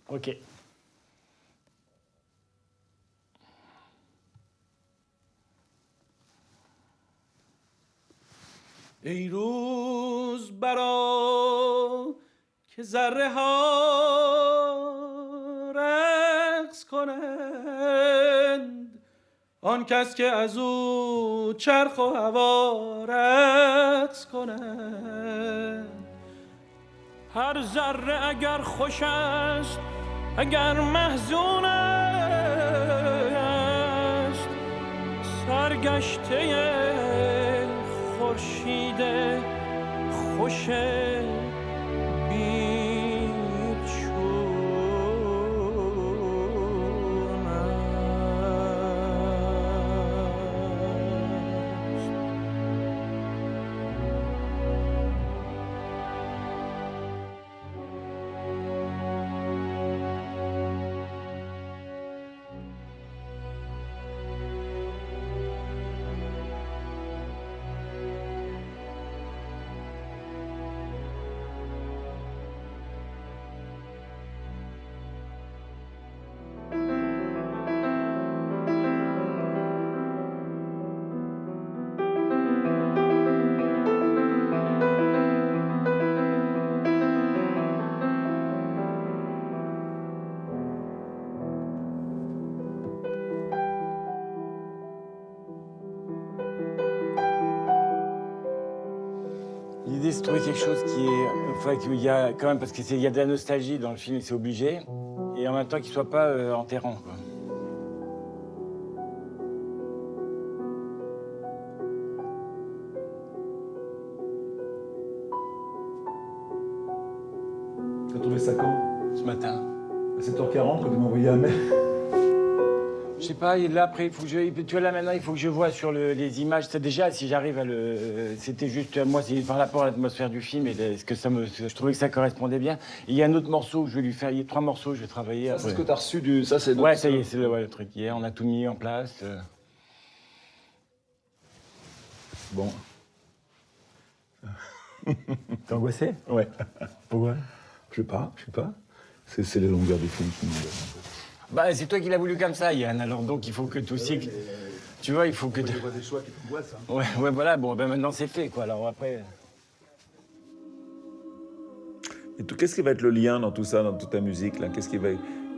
Ok. ای روز برا که ذره ها رقص کنند آن کس که از او چرخ و هوا رقص کنند هر ذره اگر خوش است اگر محزون است سرگشته خورشید خوش بیچون است. L'idée, c'est de trouver quelque chose qui est, enfin, qu'il y a quand même, parce qu'il y a de la nostalgie dans le film, c'est obligé, et en même temps qu'il soit pas enterrant, quoi. T'as trouvé ça quand? Ce matin. À 7h40, quand tu m'as envoyé un mail. Je sais pas, et là après, il faut que tu vois là maintenant, il faut que je vois sur les images. C'est déjà, si j'arrive à c'était juste, moi, c'est par rapport à l'atmosphère du film et ce que je trouvais que ça correspondait bien. Et il y a un autre morceau que je vais lui faire, il y a 3 morceaux que je vais travailler. Ça, c'est ce que t'as reçu du. Ça, c'est. Ouais, ça y est, c'est le truc. Hier, on a tout mis en place. Bon. T'es angoissé? Ouais. Pourquoi? Je sais pas. C'est les longueurs du film qui m'embêtent un peu. Bah, c'est toi qui l'as voulu comme ça, Yann. Alors donc, il faut que toi aussi, tu vois, il faut que. Je vois des choix qui t'angoissent. Hein. Ouais, voilà. Bon, ben maintenant c'est fait, quoi. Alors après. Et qu'est-ce qui va être le lien dans tout ça, dans toute ta musique là?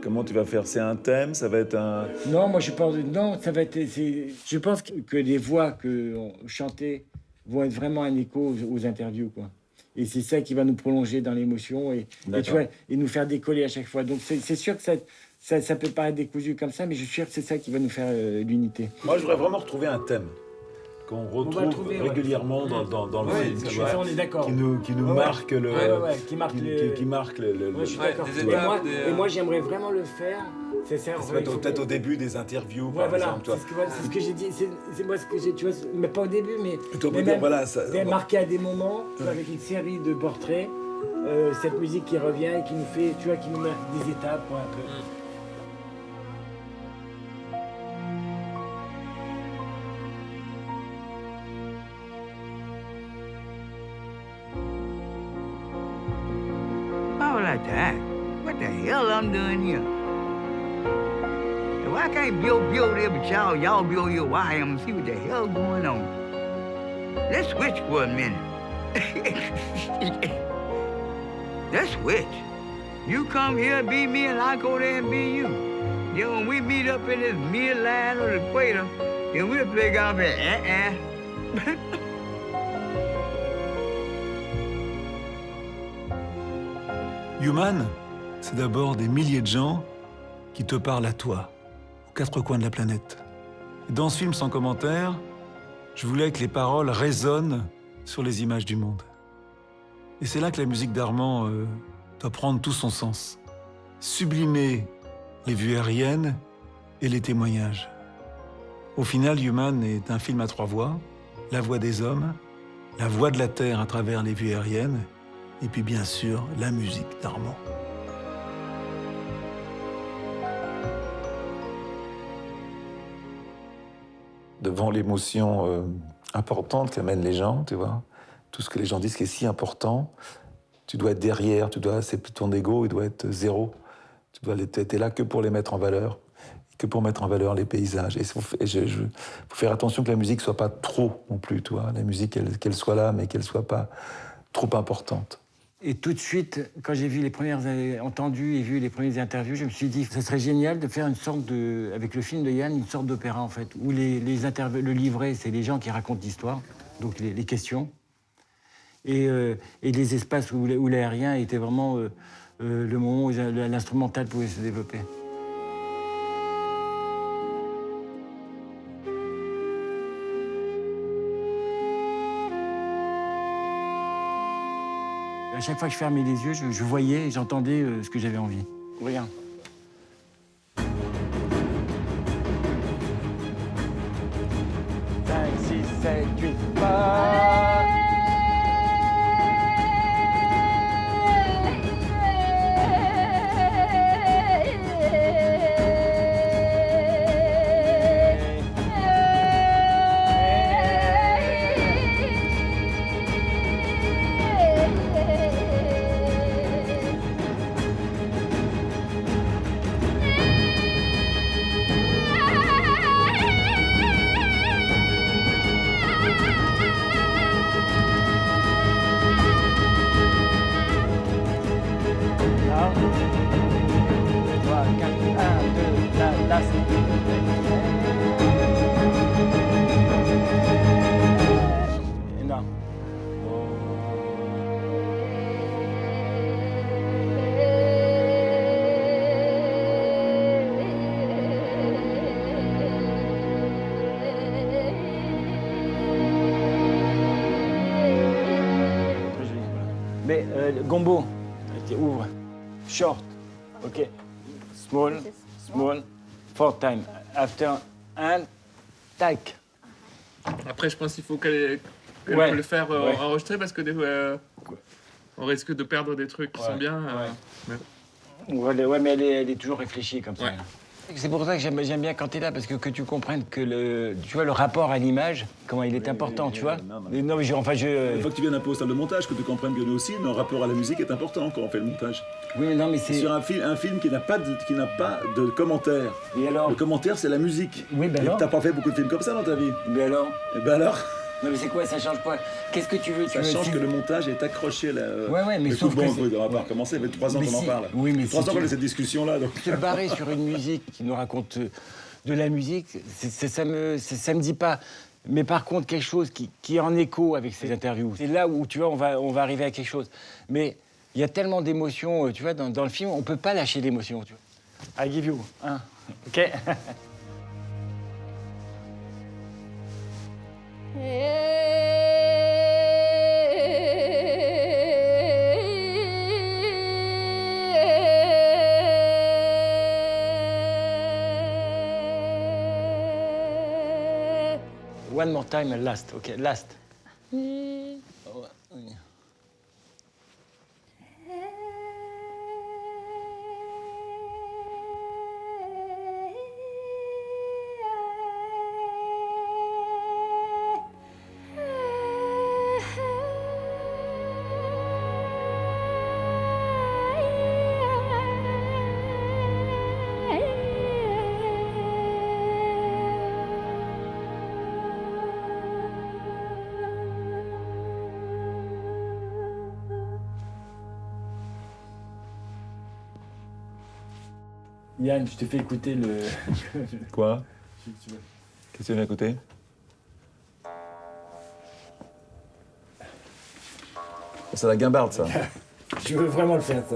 Comment tu vas faire? C'est un thème? Ça va être un... Non, moi je pense. Non, ça va être. Je pense que les voix que chantées vont être vraiment un écho aux interviews, quoi. Et c'est ça qui va nous prolonger dans l'émotion et tu vois, et nous faire décoller à chaque fois. Donc c'est sûr que ça peut paraître décousu comme ça, mais je suis sûr que c'est ça qui va nous faire l'unité. Moi, je voudrais vraiment retrouver un thème qu'on retrouve régulièrement dans le film. Tu vois, on est d'accord. Qui nous marque le... Qui marque qui marque le... Ouais, je suis d'accord. Et moi, j'aimerais vraiment le faire. Peut-être au début des interviews, par exemple. Toi. C'est ce que j'ai dit. C'est moi ce que j'ai, tu vois, mais pas au début, mais même, voilà, ça, marqué à des moments, tu vois, avec une série de portraits, cette musique qui revient et qui nous fait, tu vois, qui nous met des étapes, quoi, un peu. I would like to ask, what the hell I'm doing here? Why can't Bill build there, but y'all build here why I am and see what the hell going on? Let's switch for a minute. Let's switch. You come here and be me and I go there and be you. Then when we meet up in this midline or the equator, then we'll play golf at Human, c'est d'abord des milliers de gens qui te parlent à toi, aux 4 coins de la planète. Et dans ce film sans commentaire, je voulais que les paroles résonnent sur les images du monde. Et c'est là que la musique d'Armand doit prendre tout son sens. Sublimer les vues aériennes et les témoignages. Au final, Human est un film à 3 voix, la voix des hommes, la voix de la Terre à travers les vues aériennes, et puis bien sûr, la musique d'Armand. Devant l'émotion importante qu'amènent les gens, tu vois, tout ce que les gens disent qui est si important, tu dois être derrière, ton ego, il doit être 0. T'es là que pour les mettre en valeur, que pour mettre en valeur les paysages. Et faut faire attention que la musique soit pas trop non plus, toi. La musique, qu'elle soit là, mais qu'elle soit pas trop importante. Et tout de suite, quand j'ai vu entendu et vu les premières interviews, je me suis dit, ce serait génial de faire une sorte de, avec le film de Yann, une sorte d'opéra en fait, où le livret, c'est les gens qui racontent l'histoire, donc les questions, et les espaces où l'aérien était vraiment le moment où l'instrumental pouvait se développer. À chaque fois que je fermais les yeux, je voyais et j'entendais ce que j'avais envie. Regarde. 5, 6, 7, 8, pas. Non. Mais Gombo, ouvre. Short. OK. Small, small, 4 time. After, and, tac. Après, je pense qu'il faut qu'elle Ouais. peut le faire Ouais. enregistrer parce que des fois, on risque de perdre des trucs qui sont bien. Ouais, mais elle est toujours réfléchie comme ça. Ouais. C'est pour ça que j'aime bien quand tu es là, parce que tu comprennes que le rapport à l'image, comment il est important, tu vois. non. Mais non, mais Une fois que tu viens d'un peu au salle de montage, que tu comprennes que nous aussi, notre rapport à la musique est important quand on fait le montage. oui, mais non, mais C'est c'est... sur un film qui n'a pas de commentaire. Et alors Le commentaire, c'est la musique. Oui, ben Et alors t'as pas fait beaucoup de films comme ça dans ta vie. Mais alors Et ben alors, Non, mais c'est quoi, ça change quoi? Qu'est-ce que tu veux? ça change que le montage est accroché là. Ouais, mais écoute, sauf bon, que c'est- on va pas recommencer, ça fait 3 ans Mais qu'on en si- parle. oui, mais 3 si ans qu'on tu- a cette discussion-là, donc. Se barrer sur une musique qui nous raconte de la musique, ça me dit pas. Mais par contre, quelque chose qui est en écho avec ces interviews, c'est là où, tu vois, on va arriver à quelque chose. Mais il y a tellement d'émotions, tu vois, dans le film, on peut pas lâcher l'émotion, tu vois. I give you, hein, OK. One more time and last, OK, last. Yann, je te fais écouter le... Quoi? Qu'est-ce que tu viens d'écouter? C'est la guimbarde, ça. Je veux vraiment le faire, ça.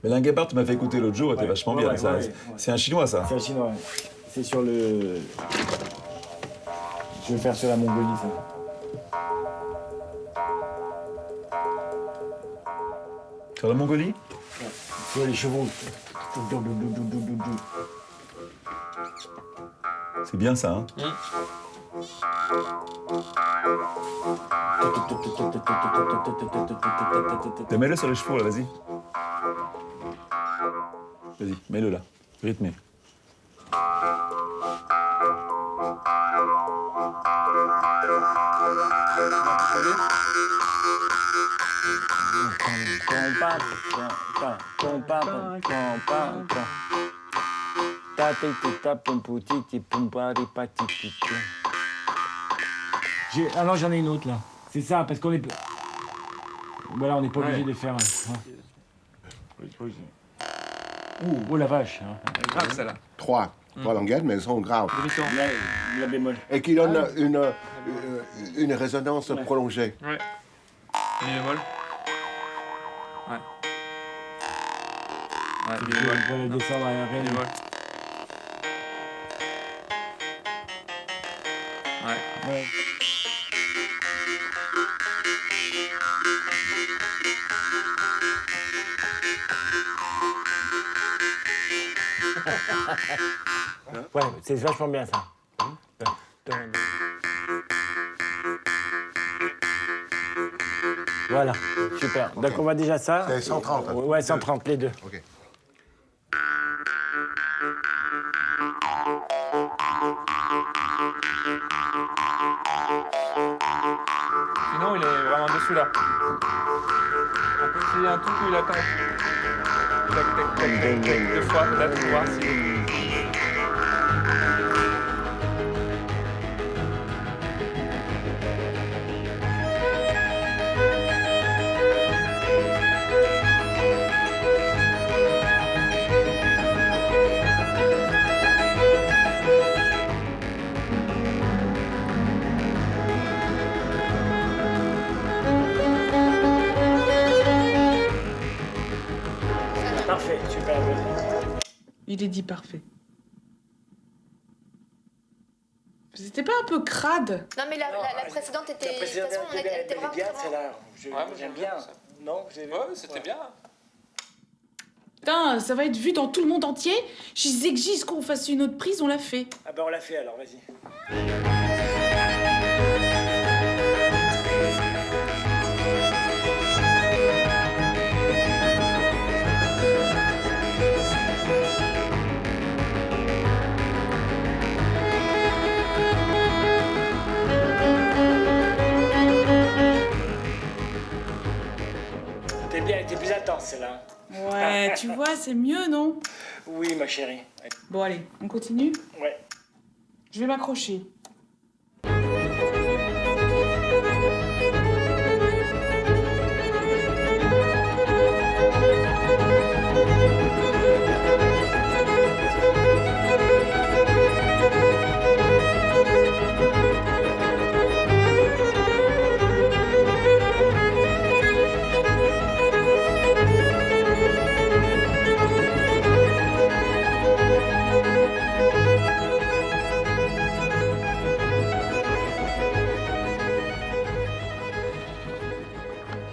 Mais la guimbarde, tu m'as fait écouter l'autre jour, elle était Ouais, vachement ouais, bien. ouais, ça. ouais. C'est un chinois, ça. C'est un chinois, ouais. C'est sur le... Je vais faire sur la Mongolie, ça. Sur la Mongolie? Sur les chevaux. C'est bien ça, hein? Mets-le sur les chevaux, là, vas-y. Vas-y, mets-le là, rythmé. Ah non, j'en ai une autre là. C'est ça, parce qu'on est. Voilà, on n'est pas obligé de faire. Oh la vache. Grave, celle-là. 3 languettes, mais elles sont graves. La bémol. Et qui donnent une résonance prolongée. Ouais. Mi bémol. Ouais. Ouais, mi bémol. On va descendre à la Mi reine. bémol. Ouais. Ouais. Ouais, c'est vachement bien ça. Voilà, super. Donc on voit déjà ça. C'est 130. Ouais, 130 les deux. Ok. Sinon, il est vraiment dessous là. On peut essayer un tout coup, il attend. Tac, tac, tac, tac, tac, 2 fois peut-être pour voir si. Parfait, super. Il est dit parfait. C'était pas un peu crade? Non, mais la précédente était. De toute façon, elle était vraiment. Ouais, J'aime bien. ça. Non, vous avez vu? Ouais, c'était bien. Putain, ça va être vu dans tout le monde entier. Je disais que Gis qu'on fasse une autre prise, on l'a fait. Ah bah on l'a fait alors, vas-y. T'es bien, t'es plus intense celle-là. Ouais, tu vois, c'est mieux, non? Oui, ma chérie. Bon, allez, on continue? Ouais. Je vais m'accrocher.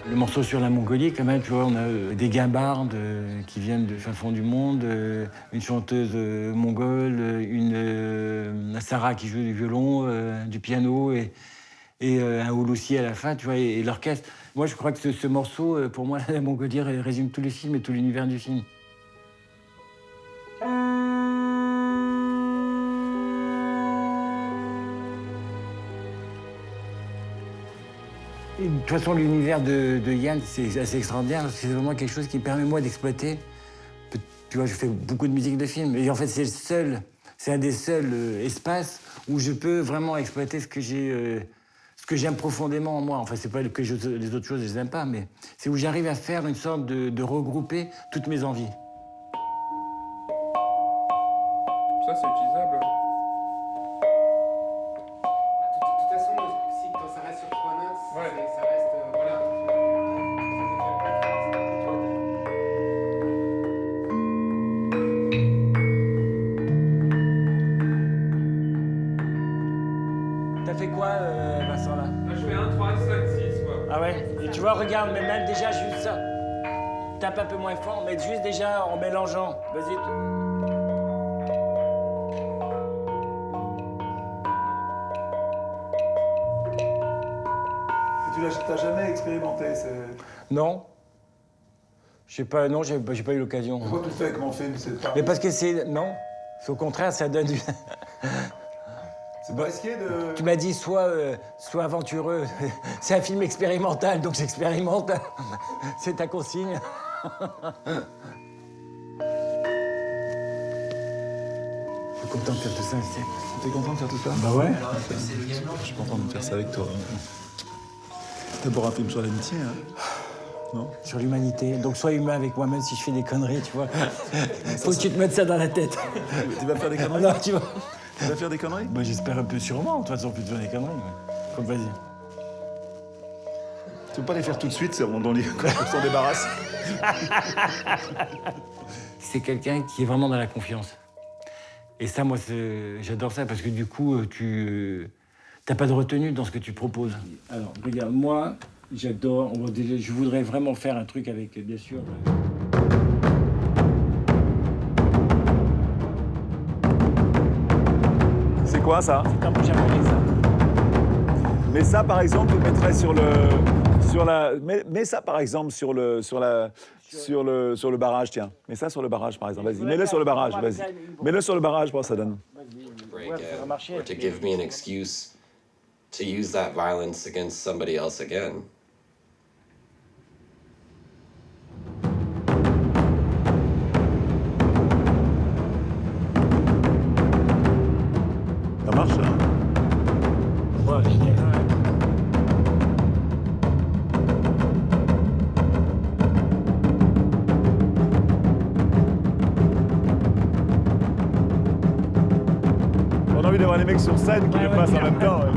Le morceau sur la Mongolie, quand même, tu vois, on a des guimbardes qui viennent du fin fond du monde, une chanteuse mongole, une Sarah qui joue du violon, du piano et un houloussi à la fin, tu vois, et l'orchestre. Moi, je crois que ce morceau, pour moi, la Mongolie résume tout le film et tout l'univers du film. Et de toute façon, l'univers de Yann, c'est assez extraordinaire parce que c'est vraiment quelque chose qui me permet, moi, d'exploiter. Tu vois, je fais beaucoup de musique de film. Et en fait, c'est un des seuls espaces où je peux vraiment exploiter ce que j'aime profondément en moi. Enfin, c'est pas que les autres choses, je les aime pas, mais c'est où j'arrive à faire une sorte de regrouper toutes mes envies. Ça, c'est utilisable. De toute façon, quand ça reste sur 3 notes, Ouais. ça reste. Voilà. T'as fait quoi, Vincent, là? Là, je fais 1, 3, 5, 6, quoi. Ah ouais? Et tu vois, regarde, mais même déjà juste ça. Tape un peu moins fort, mais juste déjà en mélangeant. Vas-y. T'as jamais expérimenté Non. Je sais pas, non, j'ai pas eu l'occasion. Pourquoi tu le fais avec mon film? Mais parce que c'est... Non. C'est au contraire, ça donne du... C'est pas risqué de... Tu m'as dit, sois aventureux. C'est un film expérimental, donc j'expérimente. C'est ta consigne. Je suis content de faire tout ça, tu sais. T'es content de faire tout ça? Bah ouais. Je suis content de faire ça avec toi. D'abord un film sur l'amitié, hein? Non? Sur l'humanité. Donc sois humain avec moi, même si je fais des conneries, tu vois. Faut que tu te mettes ça dans la tête. Tu vas faire des conneries? Non, tu vois. Tu vas faire des conneries? Bah, j'espère un peu sûrement. De toute façon, on peut te faire des conneries. Ouais. Donc vas-y. Tu veux pas les faire tout de suite, c'est on s'en débarrasse. C'est quelqu'un qui est vraiment dans la confiance. Et ça, moi, j'adore ça parce que du coup, tu n'as pas de retenue dans ce que tu proposes. Alors, regarde, moi, j'adore. Je voudrais vraiment faire un truc avec, bien sûr. C'est quoi ça? C'est un peu japonais, ça. Mais ça, par exemple, tu le mettrais sur la. Mets ça, par exemple, sur le barrage, tiens. Mets ça sur le barrage, par exemple. Vas-y, mets-le sur le barrage, vas-y. Mets-le sur le barrage, pour ça donne. Break it, or to give me an excuse to use that violence against somebody else again. Ça marche, hein? Ouais, génial. On a envie d'avoir les mecs sur scène qui le fassent en même temps. Ouais.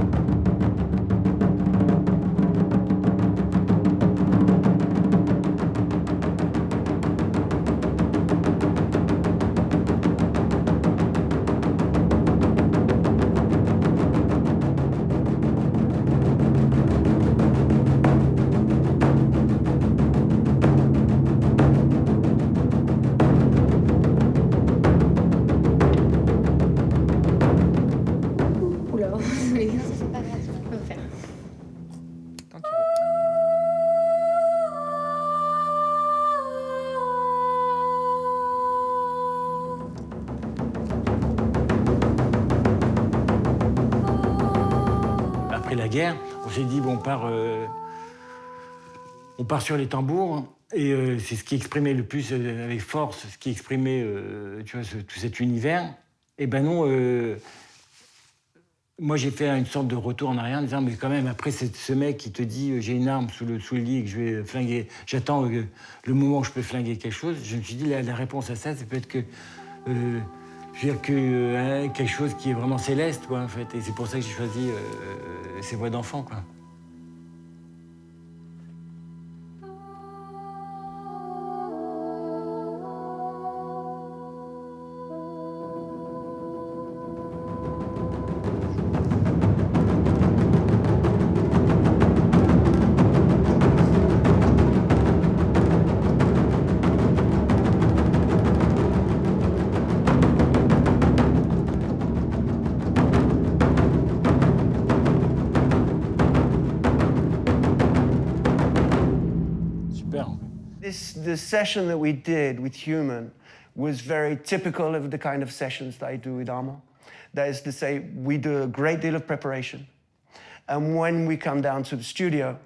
Oula, mais non, c'est pas grave, on peut faire. Quand tu veux. Après la guerre, on s'est dit, bon, on part sur les tambours. Et c'est ce qui exprimait le plus avec force, ce qui exprimait tu vois, tout cet univers. Et ben non, moi j'ai fait une sorte de retour en arrière en disant, mais quand même, après ce mec qui te dit, j'ai une arme sous le lit et que je vais flinguer, j'attends le moment où je peux flinguer quelque chose. Je me suis dit, la réponse à ça, c'est peut-être que, je veux dire que quelque chose qui est vraiment céleste, quoi, en fait. Et c'est pour ça que j'ai choisi ces voix d'enfant, quoi. The session that we did with Human was very typical of the kind of sessions that I do with Armand. That is to say, we do a great deal of preparation. And when we come down to the studio,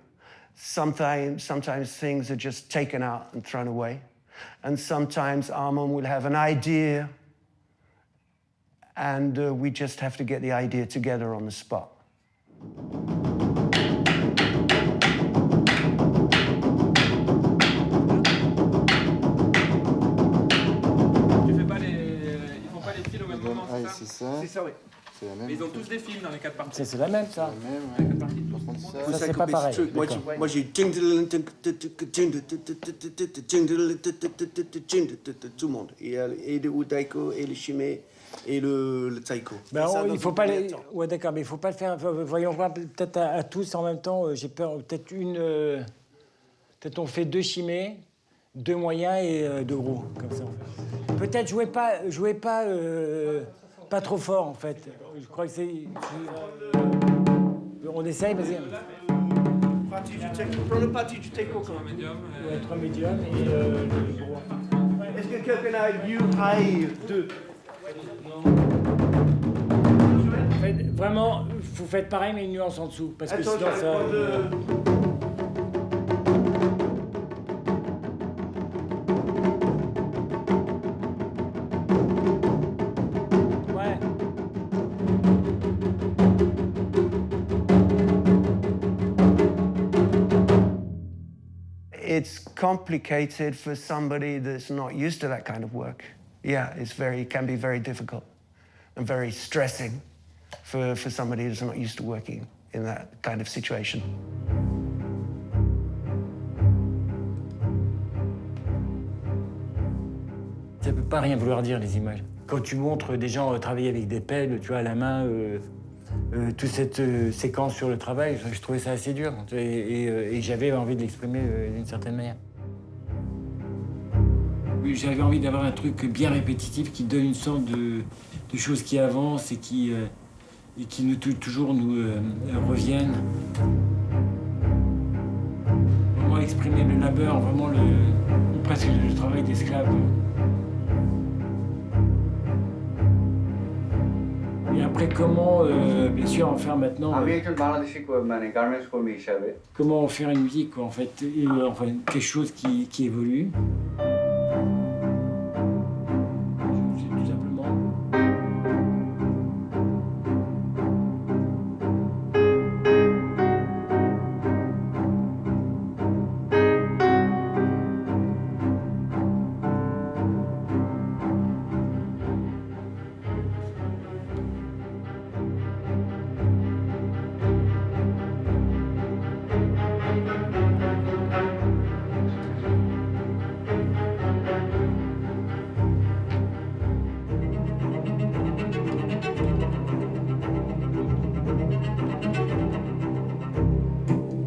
sometimes things are just taken out and thrown away. And sometimes Armand will have an idea and we just have to get the idea together on the spot. C'est ça, oui. C'est la même. Mais ils ont tous des films dans les 4 parties. C'est la même, ça. La même, ouais. Ça, c'est pas pareil. Moi, j'ai tout le monde. Et le Udaiko, et le Shimé, et le Taiko. Ben, il faut pas les... Ouais, d'accord, mais il faut pas le faire. Voyons voir peut-être à tous en même temps. J'ai peur. Peut-être peut-être on fait 2 chimées, 2 moyens et 2 gros, comme ça. En fait. Peut-être jouez pas trop fort, en fait. Je crois que c'est... On essaye, vas-y. Prends le parti du Taiko. 3 médiums. 3 médiums et le gros. Est-ce que quelqu'un a You High 2? Vraiment, vous faites pareil, mais une nuance en dessous. Parce que sinon, ça... Ouais. It's complicated for somebody that's not used to that kind of work. Yeah, can be very difficult and very stressing for somebody that's not used to working in that kind of situation. Ça peut pas rien vouloir dire, les images. Quand tu montres des gens travailler avec des pelles, tu vois, à la main, toute cette séquence sur le travail, je trouvais ça assez dur. Et j'avais envie de l'exprimer d'une certaine manière. J'avais envie d'avoir un truc bien répétitif qui donne une sorte de choses qui avancent et qui toujours nous reviennent. Vraiment exprimer le labeur, vraiment presque le travail d'esclave. Et après, comment, bien sûr, en faire maintenant... Comment en faire une musique, quoi, en fait, et, enfin, quelque chose qui évolue. Tout simplement.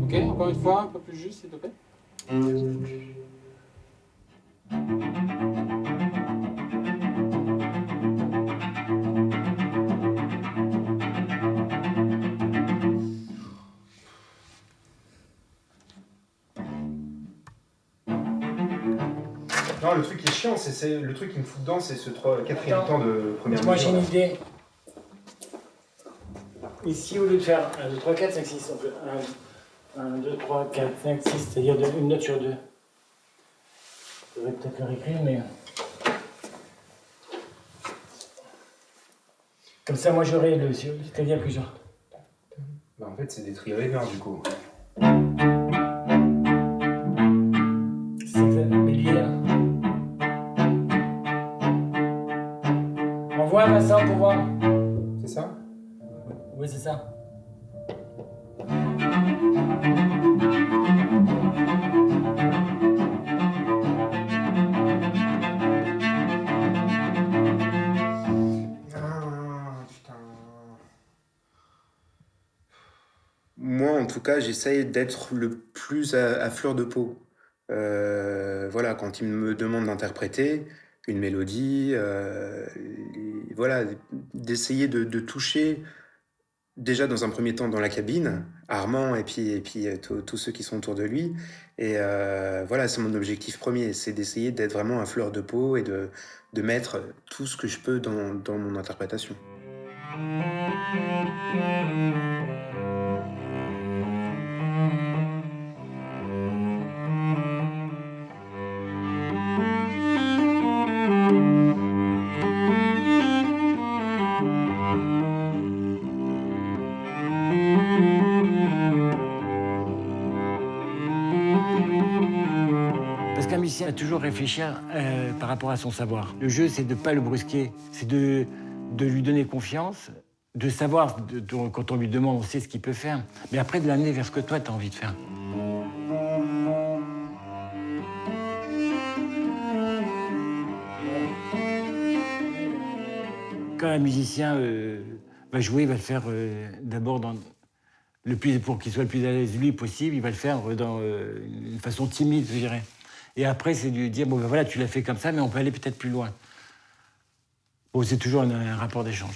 Ok, encore une fois, un peu plus juste, s'il te plaît. Non, le truc qui est chiant, c'est le truc qui me fout dedans, c'est ce quatrième temps de première Moi, mesure. j'ai une idée. Ici, au lieu de faire 1, 2, 3, 4, 5, 6, on peut 1, 2, 3, 4, 5, 6, c'est-à-dire une note sur 2. Je devrais peut-être le réécrire, mais... Comme ça, moi, j'aurai le... C'est-à-dire que genre... Bah, en fait, c'est des trirévers, du coup. C'est ça, Bélier. Envoie, Vincent, pour voir. C'est ça? Oui, c'est ça. Moi, en tout cas, j'essaye d'être le plus à fleur de peau. Voilà, quand il me demande d'interpréter une mélodie, voilà, d'essayer de toucher déjà dans un premier temps dans la cabine, Armand et puis tous ceux qui sont autour de lui. Et voilà, c'est mon objectif premier, c'est d'essayer d'être vraiment à fleur de peau et de mettre tout ce que je peux dans mon interprétation. Parce qu'un musicien doit toujours réfléchir par rapport à son savoir. Le jeu, c'est de ne pas le brusquer, c'est de lui donner confiance, de savoir, quand on lui demande, on sait ce qu'il peut faire, mais après de l'amener vers ce que toi, tu as envie de faire. Quand un musicien va jouer, il va le faire d'abord pour qu'il soit le plus à l'aise lui possible, il va le faire dans une façon timide, je dirais. Et après, c'est de lui dire, bon ben voilà, tu l'as fait comme ça, mais on peut aller peut-être plus loin. Bon, c'est toujours un rapport d'échange.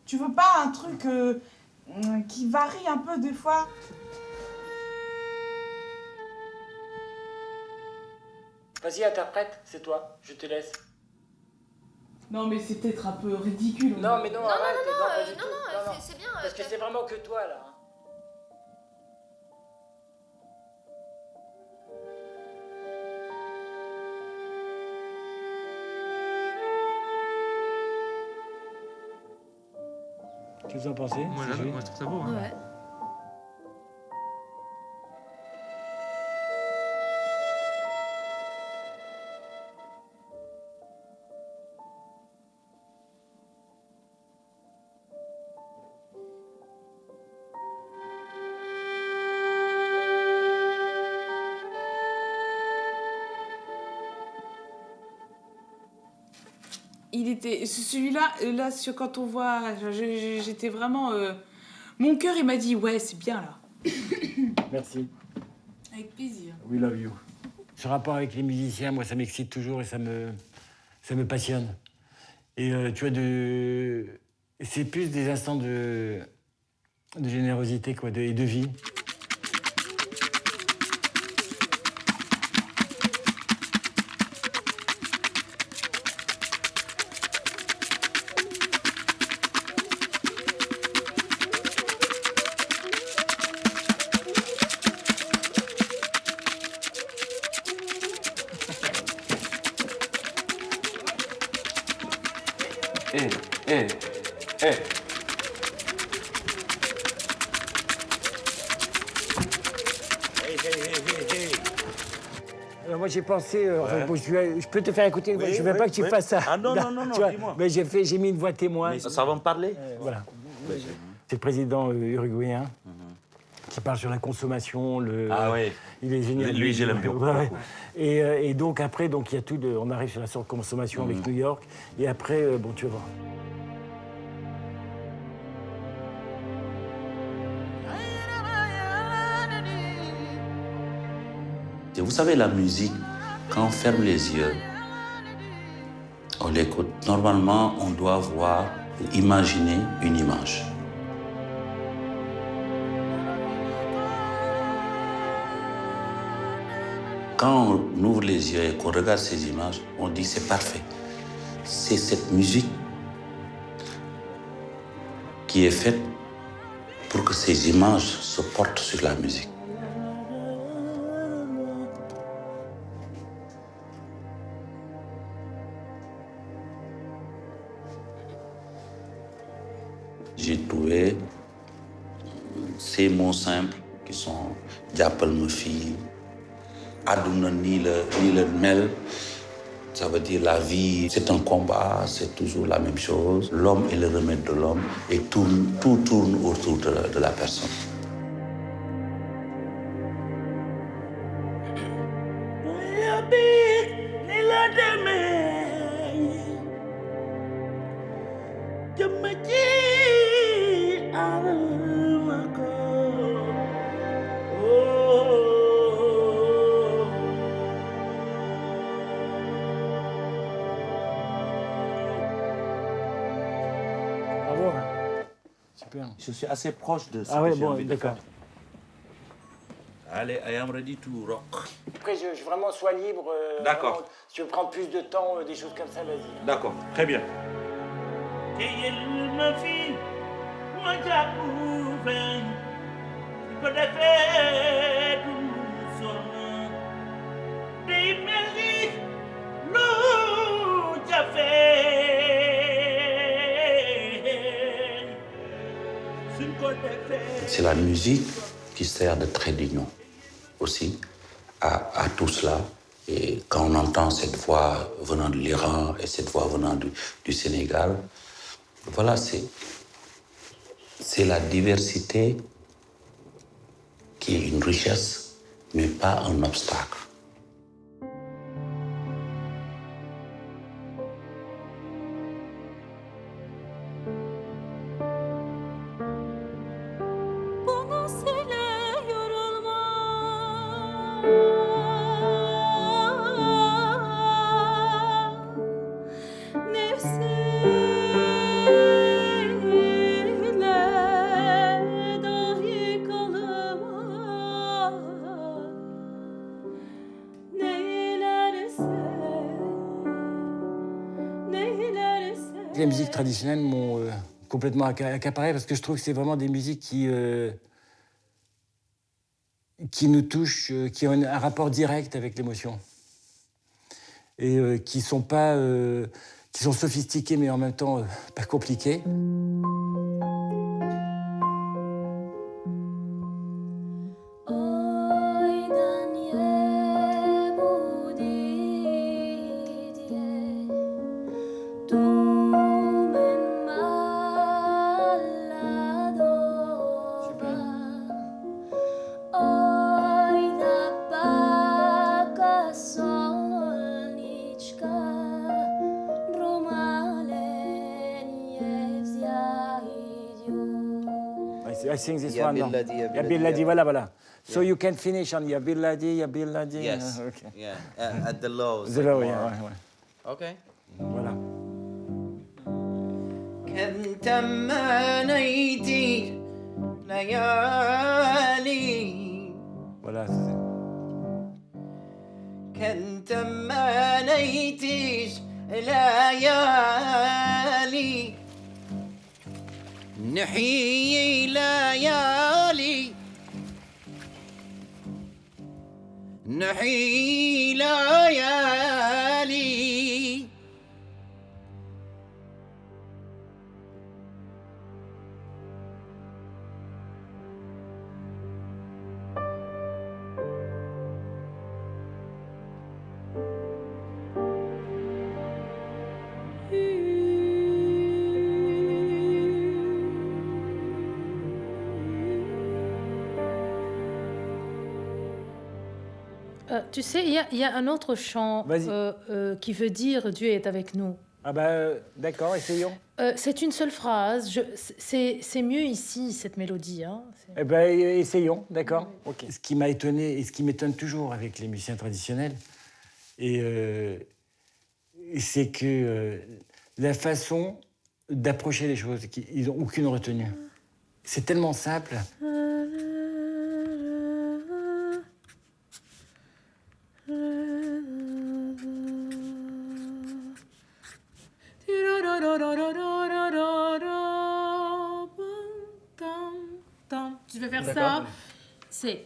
Tu veux pas un truc qui varie un peu des fois? Vas-y, interprète, c'est toi, je te laisse. Non, mais c'est peut-être un peu ridicule. Non, mais non, Non, arrête, non, pas du tout. c'est bien. Parce que c'est vraiment que toi, là. Hein. Qu'est-ce que vous en pensez? Moi, je trouve ça beau. Hein. Ouais. Il était... Celui-là, là, quand on voit... J'étais vraiment... Mon cœur, il m'a dit, ouais, c'est bien, là. Merci. Avec plaisir. We love you. Ce rapport avec les musiciens, moi, ça m'excite toujours et ça me passionne. Et tu vois, c'est plus des instants de générosité, quoi, et de vie. Alors moi j'ai pensé, enfin, bon, je peux te faire écouter, je veux pas que tu fasses ça. Ah non, non, Tu vois, dis-moi. mais j'ai mis une voix témoin. Mais ça va me parler. Voilà. C'est le président uruguayen qui parle sur la consommation. Ah oui. Il est génial. Lui, je l'aime bien. Ouais. Et donc après, donc, il y a tout on arrive sur la surconsommation avec New York. Et après, bon, tu vas voir. Et vous savez, la musique, quand on ferme les yeux, on l'écoute. Normalement, on doit voir, imaginer une image. Quand on ouvre les yeux et qu'on regarde ces images, on dit c'est parfait. C'est cette musique qui est faite pour que ces images se portent sur la musique. J'ai trouvé ces mots simples qui sont « jàppal ma fii »,« àdduna nii la mel », ça veut dire la vie, c'est un combat, c'est toujours la même chose. L'homme est le remède de l'homme et tout tourne autour de la personne. Bravo. Super. Je suis assez proche de ça. Ah ouais, bon, d'accord. Allez, I am ready to rock. Après, je vraiment sois libre. D'accord. Vraiment, si tu veux prendre plus de temps, des choses comme ça, vas-y. D'accord, très bien. C'est la musique qui sert de trait d'union aussi à tout cela. Et quand on entend cette voix venant de l'Iran et cette voix venant du Sénégal, voilà, c'est la diversité qui est une richesse, mais pas un obstacle. Les musiques traditionnelles m'ont complètement accaparé parce que je trouve que c'est vraiment des musiques qui nous touchent, qui ont un rapport direct avec l'émotion et qui sont sophistiquées mais en même temps pas compliquées. I sing this one. Ya Billadi, voilà. So you can finish on Ya Billadi. Yes. Okay. Yeah, at the low. The low, yeah, ouais. Okay. Voilà. كم تمنيتي ليالي Voilà. كم تمنيتي ليالي نحيي ليالي نحيي ليالي Tu sais, il y a un autre chant qui veut dire « Dieu est avec nous ». Ah d'accord, essayons. C'est une seule phrase. C'est mieux ici, cette mélodie. Hein. Essayons, d'accord. Okay. Ce qui m'a étonné et ce qui m'étonne toujours avec les musiciens traditionnels, c'est que la façon d'approcher les choses, ils n'ont aucune retenue. C'est tellement simple. Tu veux faire ça? C'est...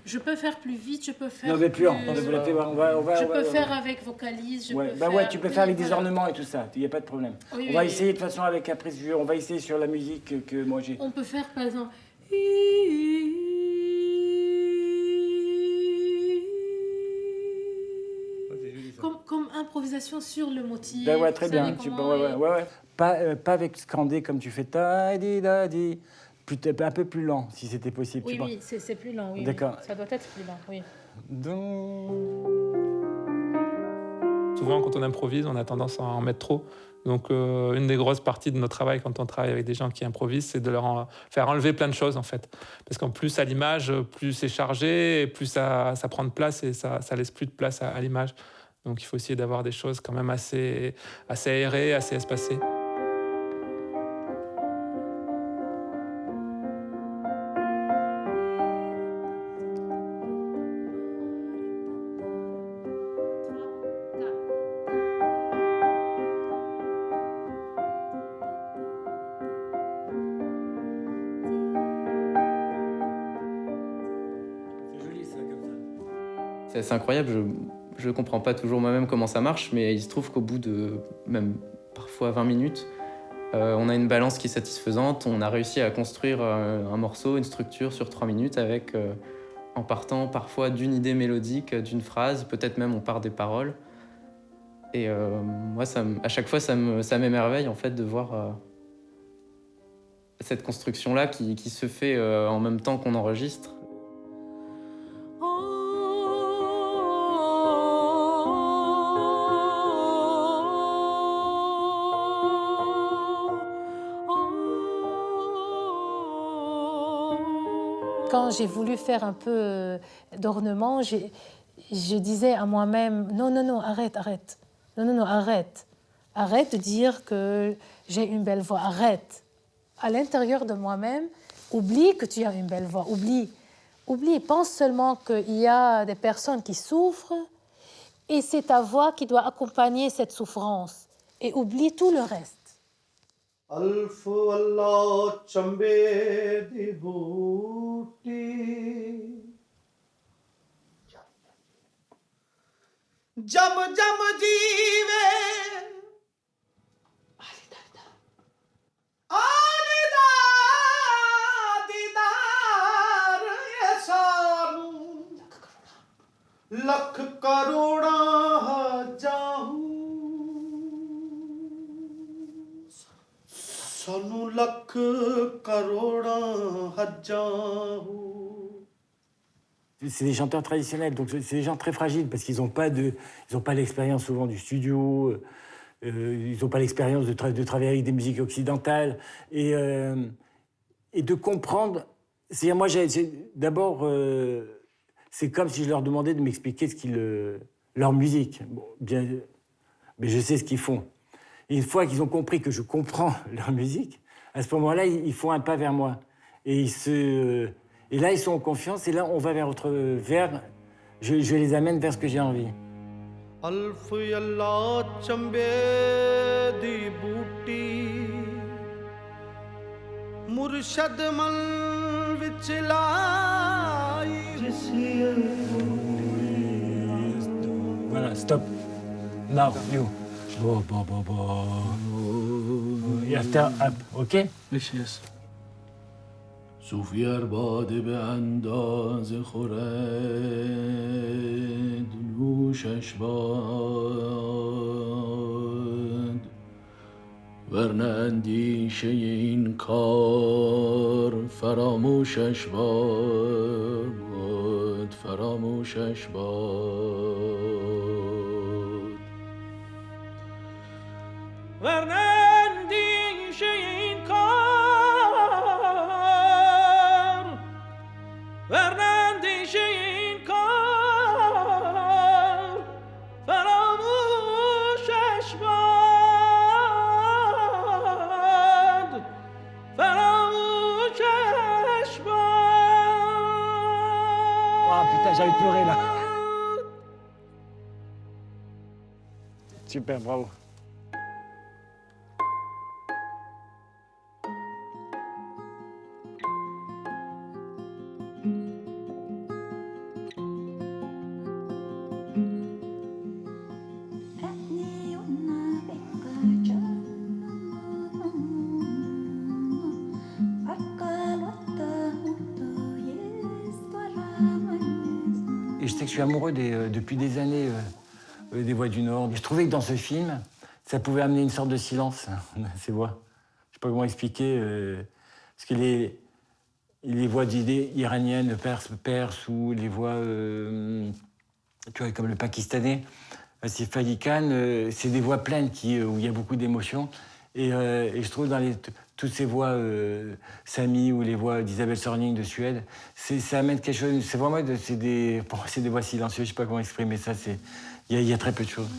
Je peux faire plus vite, je peux faire. Non, mais plus on va. Je peux faire avec vocalise. Tu peux faire avec des ornements et tout ça. Il n'y a pas de problème. Oui, on va essayer de toute façon avec après. On va essayer sur la musique que moi j'ai. On peut faire par exemple. Comme improvisation sur le motif. Très bien. Pas avec scandé comme tu fais ta di da di. Un peu plus lent, si c'était possible. Oui, c'est plus lent, oui. D'accord. Ça doit être plus lent, oui. Souvent, quand on improvise, on a tendance à en mettre trop. Donc, une des grosses parties de notre travail, quand on travaille avec des gens qui improvisent, c'est de leur faire enlever plein de choses, en fait. Parce qu'en plus, à l'image, plus c'est chargé, et plus ça prend de place, et ça laisse plus de place à l'image. Donc, il faut essayer d'avoir des choses quand même assez aérées, assez espacées. C'est incroyable, je comprends pas toujours moi-même comment ça marche, mais il se trouve qu'au bout de même parfois 20 minutes, on a une balance qui est satisfaisante. On a réussi à construire un morceau, une structure sur 3 minutes avec, en partant parfois d'une idée mélodique, d'une phrase, peut-être même on part des paroles. Et moi, à chaque fois, ça m'émerveille en fait de voir cette construction-là qui se fait en même temps qu'on enregistre. Quand j'ai voulu faire un peu d'ornement, je disais à moi-même, non, arrête. Non, arrête. Arrête de dire que j'ai une belle voix, arrête. À l'intérieur de moi-même, oublie que tu as une belle voix, oublie. oublie, pense seulement qu'il y a des personnes qui souffrent et c'est ta voix qui doit accompagner cette souffrance. Et oublie tout le reste. अल्फ अल्लाह चंबे दी बूटी जम जम जीवे आलिदा दीदार ये सानू लख करोड़ा जाहू सानू लख करोड़ा हजाहू. C'est des chanteurs traditionnels, donc c'est des gens très fragiles parce qu'ils n'ont pas l'expérience souvent du studio, ils n'ont pas l'expérience de travailler avec des musiques occidentales et de comprendre. C'est-à-dire moi, d'abord, c'est comme si je leur demandais de m'expliquer leur musique. Bon, bien, mais je sais ce qu'ils font. Et une fois qu'ils ont compris que je comprends leur musique, à ce moment-là, ils font un pas vers moi et là, ils sont en confiance, et là, on va vers je les amène vers ce que j'ai envie. अल्फ अल्लाह चंबे दी बूटी मुर्शद मल विच लाई. Voilà, stop. Now, you. Bo. After up, okay? Yes. صوفی ارباده به اندازه خورد نوشش باد ورنه اندیشه این کار فراموشش باد فراموشش باد ورنه اندیشه این کار ورنندیشه این کار فراموشش باد فراموشش باد. Oh putain, j'avais pleuré là. Super, bravo. Et je sais que je suis amoureux depuis des années des Voix du Nord. Je trouvais que dans ce film, ça pouvait amener une sorte de silence, ces voix. Je ne sais pas comment expliquer. Parce que les voix iraniennes, perses ou les voix tu vois, comme le pakistanais, Asif Ali Khan, c'est des voix pleines où il y a beaucoup d'émotions. Et je trouve dans toutes ces voix Sami ou les voix d'Isabelle Sorning de Suède, ça amène quelque chose. C'est vraiment pour moi, c'est des voix silencieuses. Je ne sais pas comment exprimer ça. Il y a très peu de choses.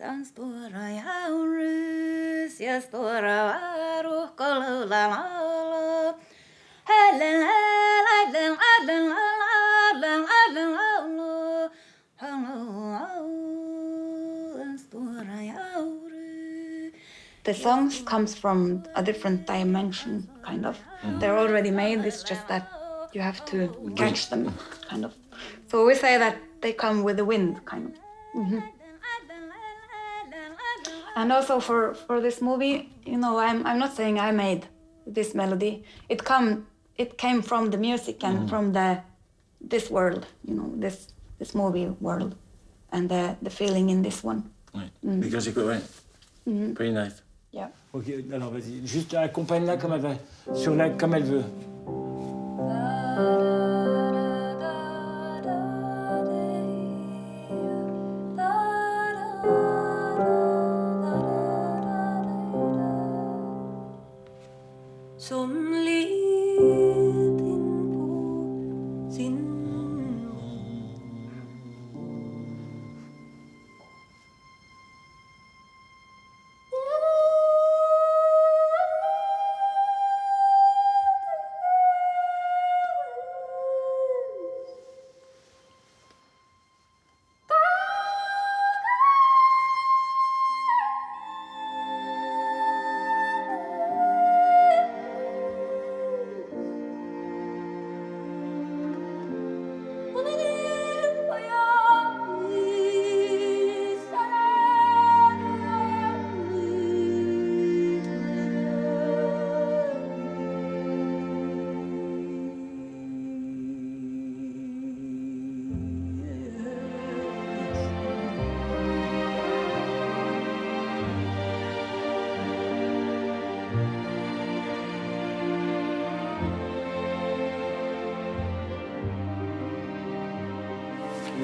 Den stora Jaurus, jag stora Varu, kolula The songs comes from a different dimension, kind of. They're already made, it's just that you have to catch them, kind of. So we say that they come with the wind, kind of. Mm-hmm. And also for this movie, you know, I'm not saying I made this melody. It came from the music and from this world, you know, this movie world, and the feeling in this one. Ouais. Because it ouais. Pretty nice. Yeah. Ok, alors vas-y, juste accompagne-la comme elle va, comme elle veut. Som liten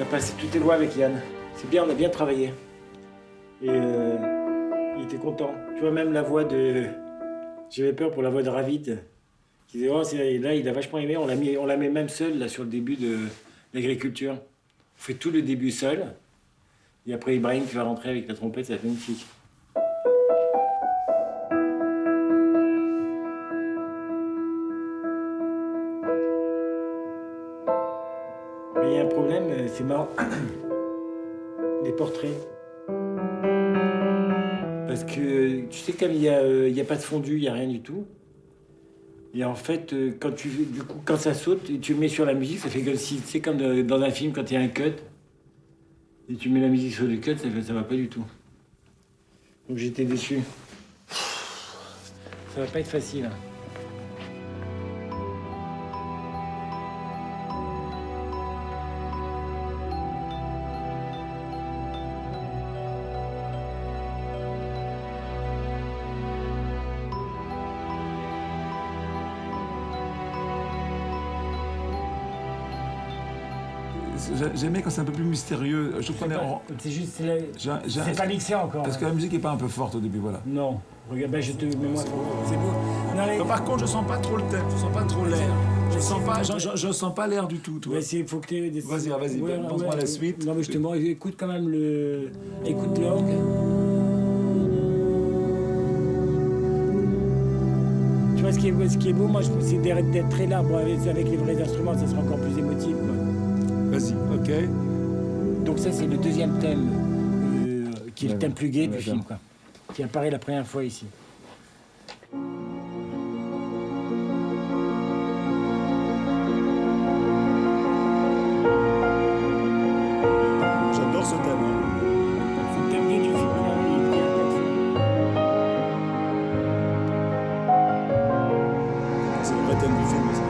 passé toutes les lois avec Yann. C'est bien, on a bien travaillé. Et il était content. Tu vois, même la voix de... J'avais peur pour la voix de Ravid. Qui disait, oh, là, il a vachement aimé. On la met même seul, là, sur le début de l'agriculture. On fait tout le début seul. Et après, Ibrahim qui va rentrer avec la trompette, ça va être magnifique. Mais il y a un problème, c'est marrant. Les portraits. Parce que, tu sais, comme il y a pas de fondu, il n'y a rien du tout. Et en fait, quand ça saute et tu mets sur la musique, ça fait comme si, tu sais, comme dans un film, quand il y a un cut, et tu mets la musique sur le cut, ça va pas du tout. Donc j'étais déçu. Ça va pas être facile. Hein. J'aimais quand c'est un peu plus mystérieux. Je prenais. C'est juste. C'est pas mixé encore. Parce que la musique est pas un peu forte au début, voilà. Non. Regarde, ben je te mets moi. C'est beau. Non, par contre, je sens pas trop le thème, je sens pas trop l'air. Je sens pas l'air du tout, toi. Mais il faut que tu. Vas-y, pense-moi la suite. Non, mais je te demande, écoute quand même le. Écoute l'orgue. Tu vois, ce qui est beau, moi, c'est d'être très là. Bon, avec les vrais instruments, ça sera encore plus émotif, quoi. Vas-y, ok. Donc ça, c'est le deuxième thème, qui est le thème plus gai du film, quoi. Qui apparaît la première fois ici. J'adore ce thème. C'est le thème gai du film. C'est le vrai thème du film, ça.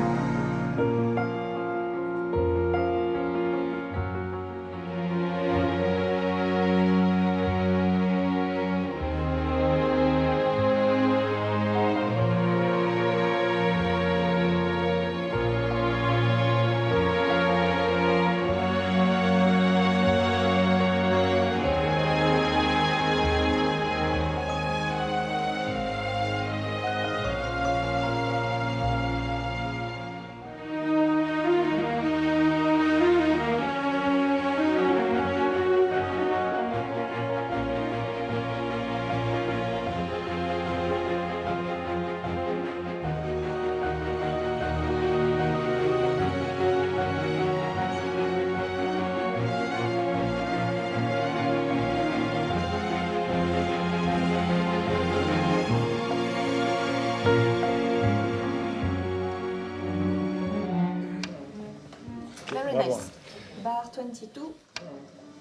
Bar 22.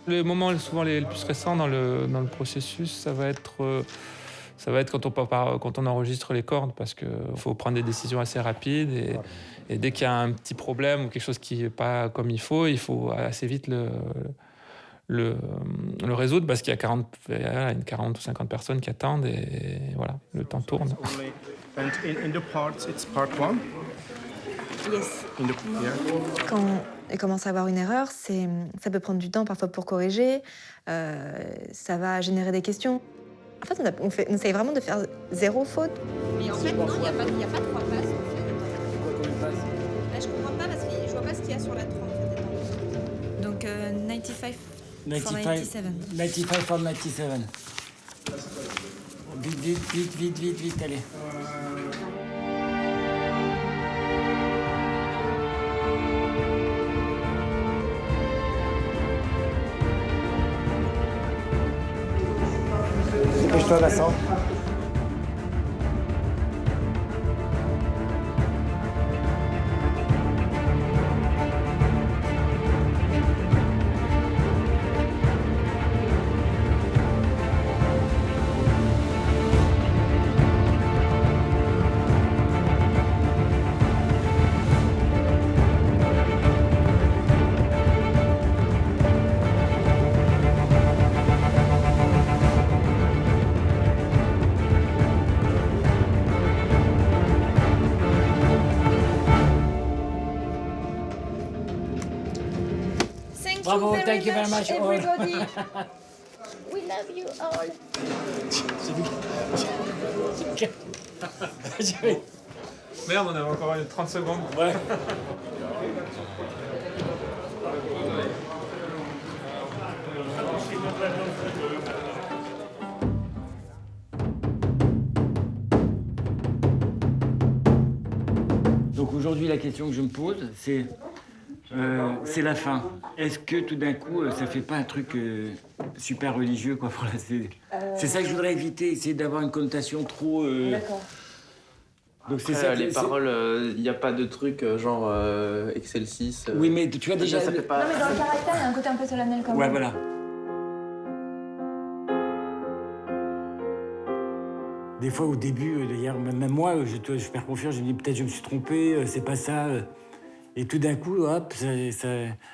Les moments souvent les plus stressants dans le processus, ça va être quand on enregistre les cordes, parce qu'il faut prendre des décisions assez rapides et dès qu'il y a un petit problème ou quelque chose qui n'est pas comme il faut assez vite le résoudre, parce qu'il y a une 40 ou 50 personnes qui attendent et voilà, le temps tourne. And in the parts, it's part one? Yes. Yeah. Quand il commence à avoir une erreur, ça peut prendre du temps parfois pour corriger, ça va générer des questions. En fait, on essaye vraiment de faire zéro faute. Mais en fait, non, il n'y a pas 3 passes. Là, je comprends pas parce que je vois pas ce qu'il y a sur la 3 en fait. Donc 95 for 97. 95 for 97. Vite, allez. Dépêche-toi, Vincent. Bravo, thank you very much, all. everybody. We love you all. Merde, on avait encore 30 secondes. Ouais. Donc aujourd'hui, la question que je me pose, c'est la fin. Est-ce que tout d'un coup, ça fait pas un truc super religieux, quoi? Voilà, c'est ça que je voudrais éviter, essayer d'avoir une connotation trop. D'accord. Donc c'est Après, ça. les paroles, il n'y a pas de truc genre Excelsis. Oui, mais tu as déjà. Ça fait pas... Non, mais dans le caractère, il y a un côté un peu solennel quand même. Ouais, voilà. Des fois, au début, d'ailleurs, même moi, je suis super confiant, je me dis peut-être je me suis trompé, c'est pas ça. Et tout d'un coup, hop,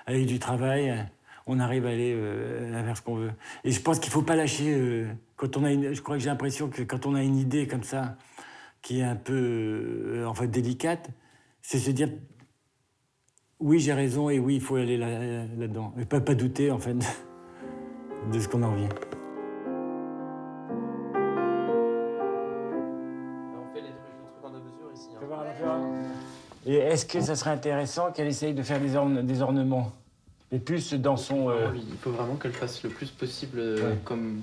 avec du travail, on arrive à aller vers ce qu'on veut. Et je pense qu'il faut pas lâcher. Quand on a je crois que j'ai l'impression que quand on a une idée comme ça, qui est un peu en fait délicate, c'est se dire oui, j'ai raison et oui, il faut aller là-dedans. Et pas douter en fait de ce qu'on a envie. On fait les trucs en deux mesures ici. Fais voir, et est-ce que ça serait intéressant qu'elle essaye de faire des ornements? Et plus dans son... Oui, il faut vraiment qu'elle fasse le plus possible comme...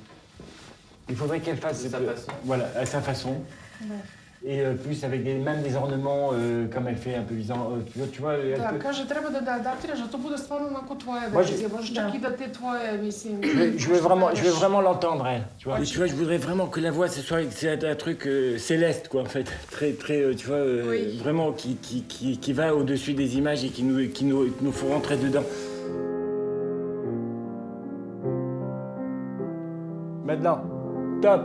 Il faudrait qu'elle fasse... De sa façon. Voilà, à sa façon. Ouais. Et plus avec même des ornements comme elle fait un peu visant. Tu vois, Да, каже, треба да актираш, а то буде стварно онако твоя Moi, верзия. Може чак и да те твоя, мислим. je veux vraiment l'entendre, elle. Tu vois, tu vois, je voudrais vraiment que la voix, c'est un truc céleste, quoi, en fait. Très, tu vois, vraiment qui va au-dessus des images et qui nous faut rentrer dedans. Maintenant, top.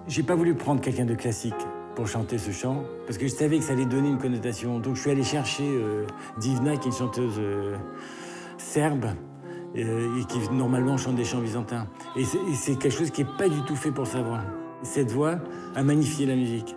J'ai pas voulu prendre quelqu'un de classique pour chanter ce chant, parce que je savais que ça allait donner une connotation. Donc je suis allé chercher Divna, qui est une chanteuse serbe, et qui normalement chante des chants byzantins. Et c'est quelque chose qui n'est pas du tout fait pour sa voix. Cette voix a magnifié la musique.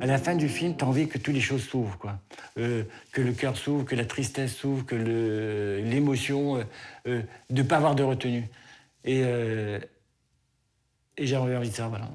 À la fin du film, tu as envie que toutes les choses s'ouvrent, quoi. Que le cœur s'ouvre, que la tristesse s'ouvre, que l'émotion, de ne pas avoir de retenue. Et j'ai envie de ça, voilà.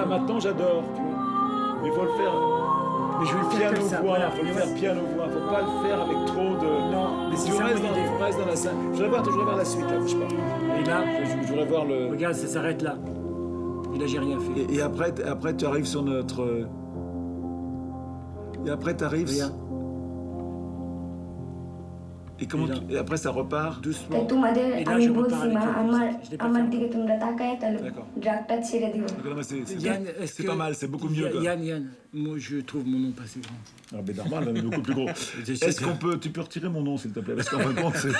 Maintenant, j'adore, tu vois. Mais il faut le faire. Mais je vais le faire piano comme ça. voix, Voilà, faut le faire piano-voix. Faut pas le faire avec trop de... Non, mais tu c'est ça restes mon idée. dans la scène. Je voudrais voir la suite, là, bouge pas. Et là, je voudrais voir le... Regarde, ça s'arrête là. Et là, j'ai rien fait. Et après, tu arrives sur notre... Et après, tu arrives... Et, et après, ça repart doucement. Et là, je repars avec Yann, c'est pas mal, c'est beaucoup mieux. Yann, moi, je trouve mon nom pas assez grand. Ah, mais normal, on est beaucoup plus gros. Tu peux retirer mon nom, s'il te plaît? Parce qu'en fin de compte, c'est...